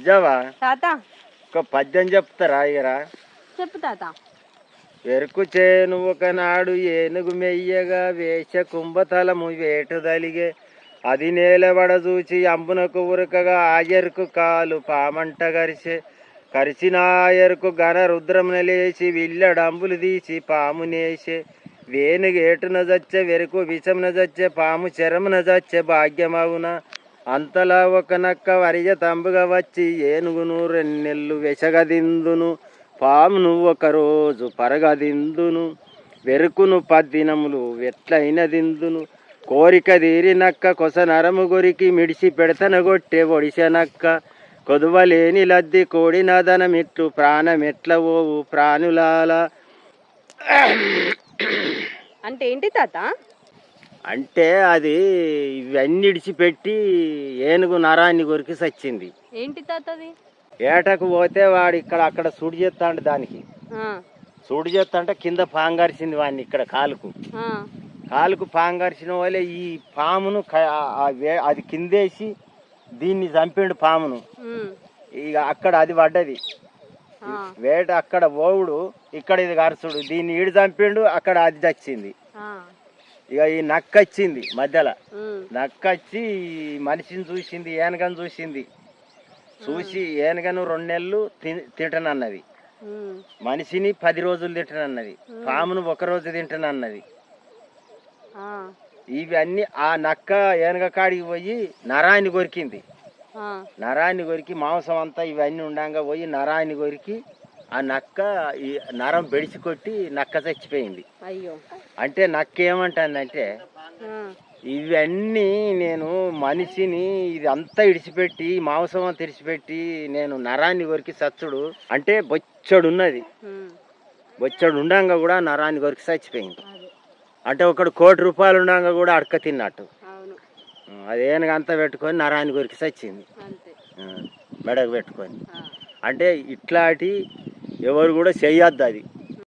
బుజ్జావా తాత ఒక పద్యం చెప్తారా ఇగరా? చెప్పు తాత. వెరుకు చేను ఒకనాడు ఏనుగు మెయ్యగా వేష కుంభతలము వేటుదలిగే అది నేలబడ చూచి అంబునకు ఉరకగా ఆయరుకు కాలు పామంట కరిసే కరిచిన ఆయరుకు ఘన రుద్రమున లేచి విల్లడంబులు తీసి పామునేసే వేణుగు ఏటున జచ్చే వెరుకు విషమున జచ్చే పాము చెరమున జచ్చే భాగ్యమవున అంతలా ఒక నక్క వరిజ తంబుగా వచ్చి ఏనుగును రెన్నెల్లు వెసగదిందును పామును ఒకరోజు పరగదిందును వెరుకును 10 దినములు ఎట్లయిన దిందును కోరిక తీరినక్క కొస నరము గొరికి మిడిసి పెడతనగొట్టే ఒడిసెనక్క కొదువలేని లద్ది కోడినదనమిట్లు ప్రాణమెట్ల ఓవు ప్రాణులాల. అంటే ఏంటి తాత? అంటే అది ఇవన్నీ ఇడిచిపెట్టి ఏనుగు నరాన్ని కొరికి సచ్చింది. ఏంటి తాత అది? ఏటకు పోతే వాడు ఇక్కడ అక్కడ సుడి చేస్తాడు, దానికి సుడి చేస్తా అంటే కింద పాంగరిచింది వాడిని ఇక్కడ కాలుకు పాంగరిచిన వాళ్ళే ఈ పామును అది కిందేసి దీన్ని చంపిండు పామును. ఇక అక్కడ అది పడ్డది వేట, అక్కడ ఓవుడు ఇక్కడ ఇది గరసుడు, దీన్ని ఈడు చంపిండు, అక్కడ అది చచ్చింది. ఇక ఈ నక్క వచ్చింది మధ్యలో, నక్క వచ్చి మనిషిని చూసింది, ఏనుగను చూసి ఏనుగను 2 నెలలు తింటనన్నది, మనిషిని 10 రోజులు తింటనన్నది, పామును 1 రోజు తింటనన్నది. ఇవన్నీ ఆ నక్క ఏనుగ కాడికి పోయి నరాన్ని కొరికింది. నరాన్ని కొరికి మాంసం అంతా ఇవన్నీ ఉండంగా పోయి నరాన్ని కొరికి ఆ నక్క ఈ నరం బెడిసి కొట్టి నక్క చచ్చిపోయింది. అంటే నక్క ఏమంటానంటే ఇవన్నీ నేను మనిషిని ఇది అంతా ఇడిచిపెట్టి మాంసం అంతా ఇడిచిపెట్టి నేను నరాన్ని కొరికి చచ్చుడు అంటే బొచ్చడున్నది, బొచ్చడు ఉండంగా కూడా నరాన్ని కొరికి చచ్చిపోయింది. అంటే ఒకడు 1 కోటి రూపాయలు ఉండంగా కూడా అడక తిన్నట్టు అదేనగా అంతా పెట్టుకొని నరాన్ని కొరికి చచ్చింది మెడకు పెట్టుకొని. అంటే ఇట్లాంటి ఎవరు కూడా చెయ్యొద్దు అది.